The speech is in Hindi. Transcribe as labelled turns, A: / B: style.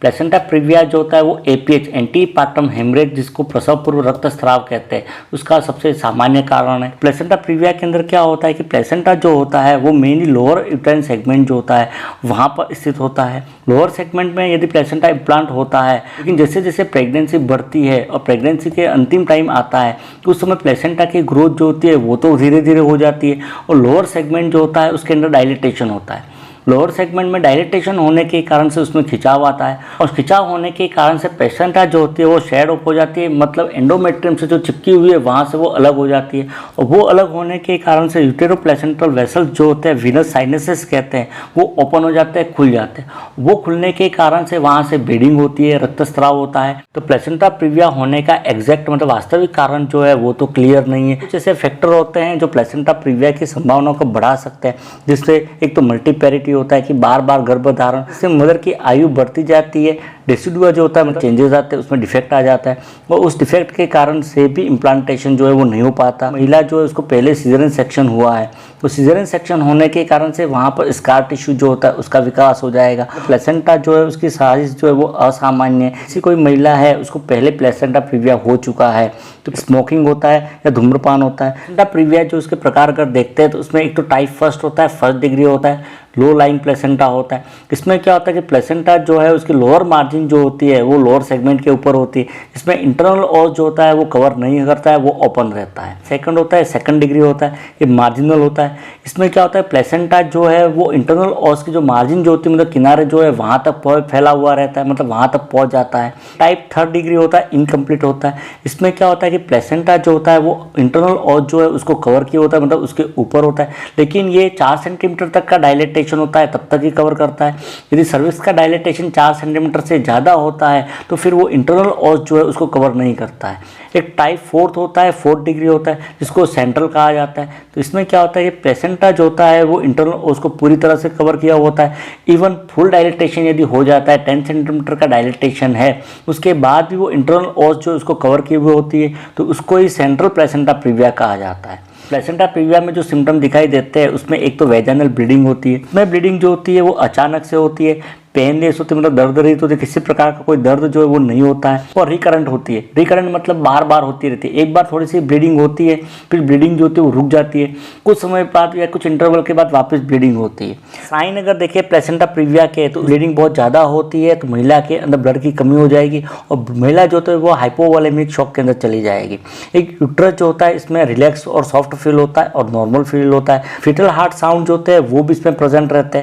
A: प्लेसेंटा प्रीविया जो होता है वो एपीएच एंटी पार्टम हेमरेज जिसको प्रसव पूर्व रक्तस्राव कहते हैं उसका सबसे सामान्य कारण है। प्लेसेंटा प्रीविया के अंदर क्या होता है कि प्लेसेंटा जो होता है वो मेनली लोअर यूट्राइन सेगमेंट जो होता है वहाँ पर स्थित होता है। लोअर सेगमेंट में यदि प्लेसेंटा इम्प्लांट होता है, लेकिन जैसे जैसे प्रेगनेंसी बढ़ती है और प्रेगनेंसी के अंतिम टाइम आता है तो उस समय प्लेसेंटा की ग्रोथ जो होती है वो तो धीरे धीरे हो जाती है और लोअर सेगमेंट जो होता है उसके अंदर डायलिटेशन होता है। लोअर सेगमेंट में डायलिटेशन होने के कारण से उसमें खिंचाव आता है और खिंचाव होने के कारण से प्लेसेंटा जो होती है वो शेड ऑफ हो जाती है, मतलब एंडोमेट्रियम से जो चिपकी हुई है वहाँ से वो अलग हो जाती है और वो अलग होने के कारण से यूटेरोप्लेसेंटल वेसल्स जो होते हैं वीनस साइनसेस कहते हैं वो ओपन हो जाते हैं, खुल जाते हैं। वो खुलने के कारण से वहाँ से ब्लीडिंग होती है, रक्तस्राव होता है। तो प्लेसेंटा प्रीविया होने का एग्जैक्ट मतलब वास्तविक कारण जो है वो तो क्लियर नहीं है। कुछ ऐसे फैक्टर होते हैं जो प्लेसेंटा प्रीविया की संभावना को बढ़ा सकते हैं, जिससे एक तो मल्टीपैरिटी होता है कि बार बार गर्भधारण से मदर की आयु बढ़ती जाती है, डेसिडुआ जो होता है मतलब चेंजेस आते हैं, उसमें डिफेक्ट आ जाता है और उस डिफेक्ट के कारण से भी इम्प्लांटेशन जो है वो नहीं हो पाता। महिला जो है उसको पहले सीजरियन सेक्शन हुआ है तो सीजरियन सेक्शन होने के कारण से वहाँ पर स्कार टिश्यू जो होता है उसका विकास हो जाएगा। प्लेसेंटा जो है उसकी साइज जो है वो असामान्य है। किसी कोई महिला है उसको पहले प्लेसेंटा प्रीविया हो चुका है तो स्मोकिंग होता है या धूम्रपान होता है। प्लेसेंटा प्रीविया जो उसके प्रकार अगर देखते हैं तो उसमें एक तो टाइप फर्स्ट होता है, फर्स्ट डिग्री होता है, लो लाइंग प्लेसेंटा होता है। इसमें क्या होता है कि प्लेसेंटा जो है उसकी लोअर मार्जिन जो होती है वो लोअर सेगमेंट के ऊपर होती है। इसमें इंटरनल ऑस जो होता है वो कवर नहीं करता है, वो ओपन रहता है। सेकंड होता है सेकंड डिग्री होता है, ये मार्जिनल होता है। इसमें क्या होता है प्लेसेंटा जो है वो इंटरनल ऑस की जो मार्जिन जो होती है मतलब किनारे जो है वहाँ तक फैला हुआ रहता है, मतलब वहाँ तक पहुँच जाता है। टाइप थर्ड डिग्री होता है, इनकम्प्लीट होता है। इसमें क्या होता है कि प्लेसेंटा जो होता है वो इंटरनल ऑस जो है उसको कवर किया होता है, मतलब उसके ऊपर होता है, लेकिन ये 4 सेंटीमीटर तक का डायलेटेशन होता है तब तक ही कवर करता है। यदि सर्विक्स का डायलेटेशन 4 सेंटीमीटर से ज़्यादा होता है तो फिर वो इंटरनल ऑस जो है उसको कवर नहीं करता है। एक टाइप फोर्थ होता है, फोर्थ डिग्री होता है, जिसको सेंट्रल कहा जाता है। तो इसमें क्या होता है कि प्लेसेंटा जो होता है वो इंटरनल ऑस को पूरी तरह से कवर किया होता है। इवन फुल डायलेटेशन यदि हो जाता है, 10 सेंटीमीटर का डायलेटेशन है, उसके बाद भी वो इंटरनल ऑस जो उसको कवर की हुई होती है तो उसको ही सेंट्रल प्लेसेंटा प्रीविया कहा जाता है। प्लेसेंटा प्रीविया में जो सिम्टम दिखाई देते हैं उसमें एक तो वेजाइनल ब्लीडिंग होती है। इसमें ब्लीडिंग जो होती है वो अचानक से होती है, पेनलेस होती है, मतलब दर्द रहित होती है, किसी प्रकार का कोई दर्द जो है वो नहीं होता है और रिकरेंट होती है। रिकरेंट मतलब बार बार होती रहती है। एक बार थोड़ी सी ब्लीडिंग होती है, फिर ब्लीडिंग जो होती है वो रुक जाती है, कुछ समय बाद या कुछ इंटरवल के बाद वापस ब्लीडिंग होती है। साइन अगर देखिए प्लेसेंटा प्रीविया के तो ब्लीडिंग बहुत ज़्यादा होती है तो महिला के अंदर ब्लड की कमी हो जाएगी और महिला जो है वो हाइपोवोलेमिक शॉक के अंदर चली जाएगी। एक यूट्रस जो होता है इसमें रिलैक्स और सॉफ्ट फील होता है और नॉर्मल फील होता है। फिटल हार्ट साउंड जो होते हैं वो भी इसमें प्रेजेंट रहते हैं।